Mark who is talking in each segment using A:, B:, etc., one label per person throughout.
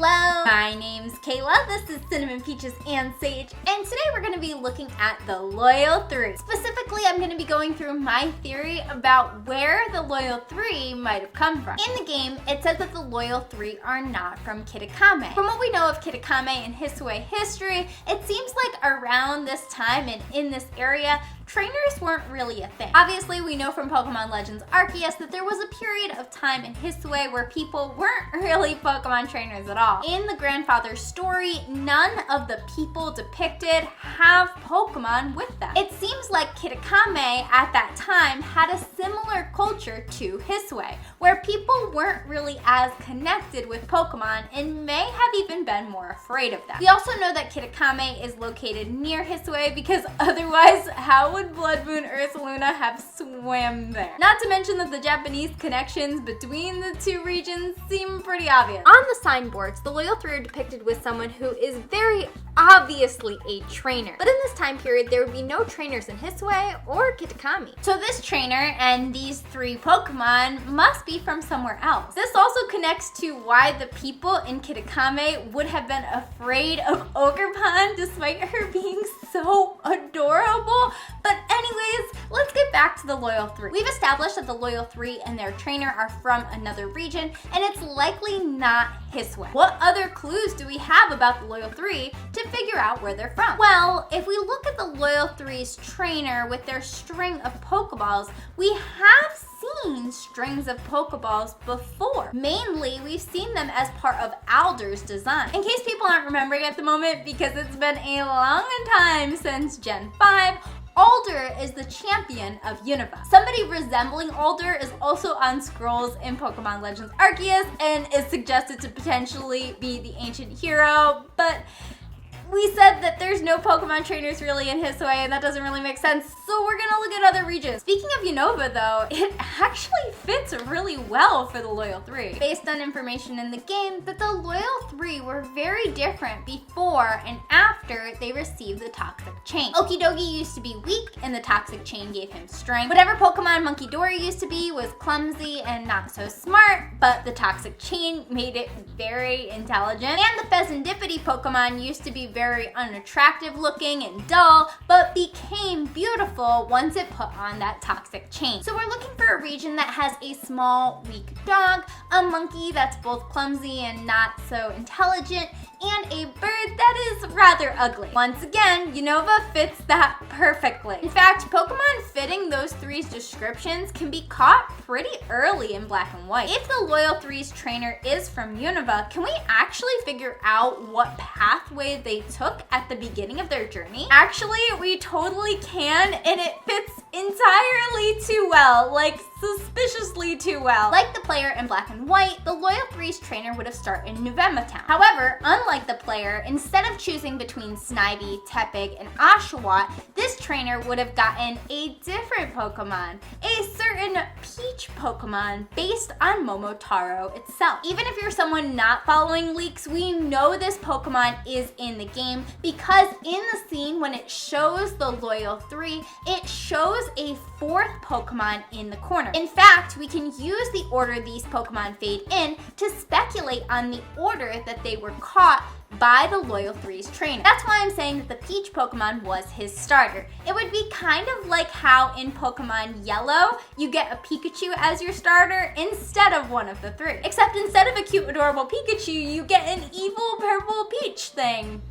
A: Hello, my name's Kayla, this is Cinnamon Peaches and Sage, and today we're going to be looking at the Loyal 3. Specifically, I'm going to be going through my theory about where the Loyal 3 might have come from. In the game, it says that the Loyal 3 are not from Kitakami. From what we know of Kitakami and Hisui history, it seems like around this time and in this area, trainers weren't really a thing. Obviously, we know from Pokemon Legends Arceus that there was a period of time in Hisui where people weren't really Pokemon trainers at all. In the grandfather story, none of the people depicted have Pokemon with them. It seems like Kitakami at that time had a similar culture to Hisui, where people weren't really as connected with Pokemon and may have even been more afraid of them. We also know that Kitakami is located near Hisui because otherwise, how would Blood Moon Ursaluna have swam there? Not to mention that the Japanese connections between the two regions seem pretty obvious. On the signboards, the Loyal 3 are depicted with someone who is very obviously a trainer. But in this time period, there would be no trainers in Hisui or Kitakami. So this trainer and these 3 Pokemon must be from somewhere else. This also connects to why the people in Kitakami would have been afraid of Ogerpon despite her being so adorable. But anyways, let's get back to the Loyal 3. We've established that the Loyal 3 and their trainer are from another region, and it's likely not Hisui. What other clues do we have about the Loyal 3 to figure out where they're from? Well, if we look at the Loyal 3's trainer with their string of Pokeballs, we have seen strings of Pokeballs before. Mainly, we've seen them as part of Alder's design. In case people aren't remembering at the moment, because it's been a long time since Gen 5, Alder is the champion of Unova. Somebody resembling Alder is also on scrolls in Pokemon Legends Arceus and is suggested to potentially be the ancient hero, but we said that there's no Pokemon trainers really in Hisui, and that doesn't really make sense, so we're gonna look at other regions. Speaking of Unova though, it actually fits really well for the Loyal 3. Based on information in the game, that the Loyal 3 were very different before and after they received the Toxic Chain. Okidogi used to be weak, and the Toxic Chain gave him strength. Whatever Pokemon Munkidori used to be was clumsy and not so smart, but the Toxic Chain made it very intelligent. And the Pheasantipity Pokemon used to be very unattractive looking and dull, but became beautiful once it put on that Toxic Chain. So we're looking for a region that has a small, weak dog, a monkey that's both clumsy and not so intelligent, and a bird that is rather ugly. Once again, Unova fits that perfectly. In fact, Pokemon fitting those 3's descriptions can be caught pretty early in Black and White. If the Loyal 3's trainer is from Unova, can we actually figure out what pathway they took at the beginning of their journey? Actually, we totally can, and it fits entirely too well, like suspiciously too well. Like the player in Black and White, the Loyal 3's trainer would have started in November Town. However, unlike the player, instead of choosing between Snivy, Tepig, and Oshawott, this trainer would have gotten a different Pokemon, a certain Peach Pokemon based on Momotaro itself. Even if you're someone not following leaks, we know this Pokemon is in the game because in the scene when it shows the Loyal 3, it shows a 4th Pokemon in the corner. In fact, we can use the order these Pokemon fade in to speculate on the order that they were caught by the Loyal 3's trainer. That's why I'm saying that the Peach Pokemon was his starter. It would be kind of like how in Pokemon Yellow, you get a Pikachu as your starter instead of one of the 3. Except instead of a cute, adorable Pikachu, you get an evil purple Peach thing.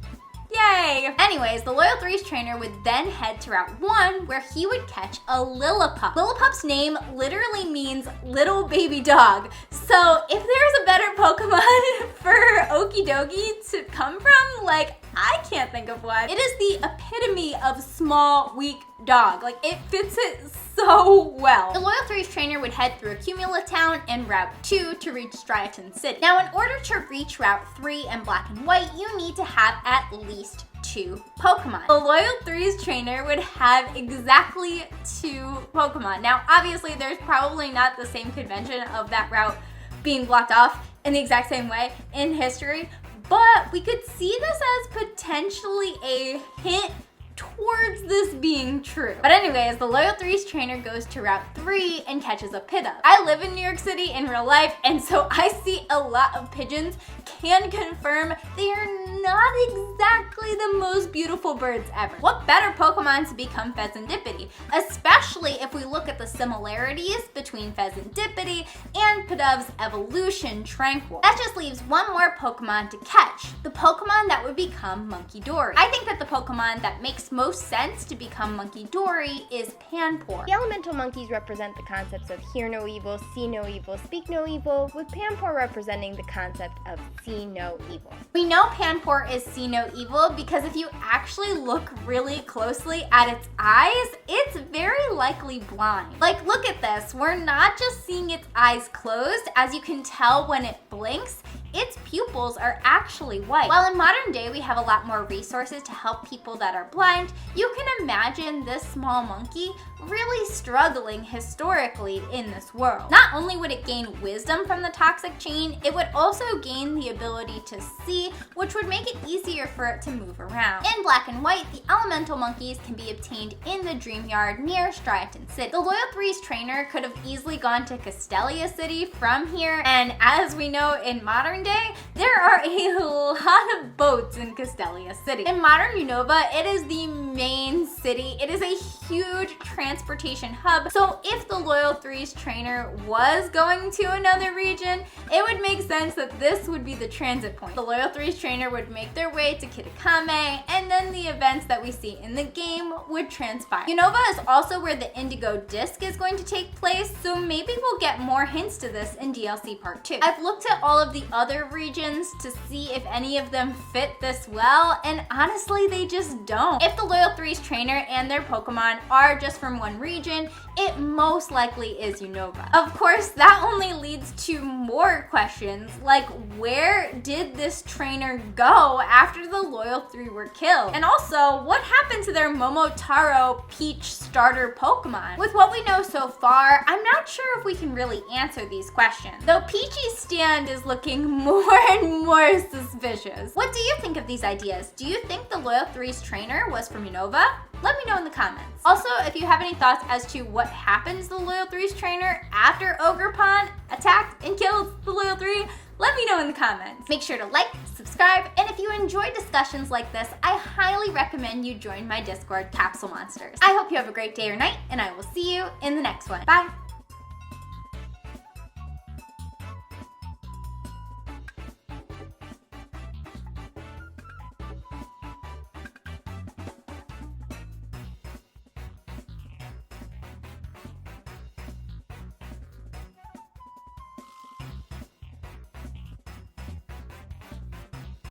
A: Yay! Anyways, the Loyal 3's trainer would then head to Route 1 where he would catch a Lillipup. Lillipup's name literally means little baby dog. So if there's a better Pokemon for Okidogi to come from, like, I can't think of one. It is the epitome of small, weak dog. Like, it fits it so well. The Loyal 3's trainer would head through Accumula Town and Route 2 to reach Striaton City. Now, in order to reach Route 3 and Black and White, you need to have at least 2 Pokemon. The Loyal 3's trainer would have exactly 2 Pokemon. Now, obviously, there's probably not the same convention of that route being blocked off in the exact same way in history, but we could see this as potentially a hint towards this being true. But anyways, the Loyal 3's trainer goes to Route 3 and catches a Pidove. I live in New York City in real life, and so I see a lot of pigeons can confirm they are not exactly the most beautiful birds ever. What better Pokemon to become Pheasantipede, especially if we look at the similarities between Pheasantipede and Pidov's evolution, Tranquil. That just leaves one more Pokemon to catch, the Pokemon that would become Munkidori. I think that the Pokemon that makes most sense to become Munkidori is Panpour.
B: The elemental monkeys represent the concepts of hear no evil, see no evil, speak no evil, with Panpour representing the concept of see no evil.
A: We know Panpour is see no evil because if you actually look really closely at its eyes, it's very likely blind. Like, look at this. We're not just seeing its eyes closed. As you can tell when it blinks, its pupils are actually white. While in modern day we have a lot more resources to help people that are blind, you can imagine this small monkey really struggling historically in this world. Not only would it gain wisdom from the toxic chain, it would also gain the ability to see, which would make it easier for it to move around. In Black and White, the elemental monkeys can be obtained in the Dream Yard near Striaton City. The Loyal Three's trainer could have easily gone to Castelia City from here, and as we know in modern day, there are a lot of boats in Castelia City. In modern Unova, it is the main city. It is a huge transportation hub, so if the Loyal Three's trainer was going to another region, it would make sense that this would be the transit point. The Loyal Three's trainer would make their way to Kitakami, and then the events that we see in the game would transpire. Unova is also where the Indigo Disc is going to take place, so maybe we'll get more hints to this in DLC Part 2. I've looked at all of the other regions to see if any of them fit this well, and honestly, they just don't. If the Loyal Three's trainer and their Pokemon are just from one region, it most likely is Unova. Of course, that only leads to more questions, like where did this trainer go after the Loyal Three were killed? And also, what happened to their Momotaro Peach starter Pokemon? With what we know so far, I'm not sure if we can really answer these questions, though Peachy's stand is looking more and more suspicious. What do you think of these ideas? Do you think the Loyal Three's trainer was from Unova? Let me know in the comments. Also, if you have any thoughts as to what happens to the Loyal Three's trainer after Ogerpon attacked and killed the Loyal Three, let me know in the comments. Make sure to like, subscribe, and if you enjoy discussions like this, I highly recommend you join my Discord, Capsule Monsters. I hope you have a great day or night, and I will see you in the next one. Bye!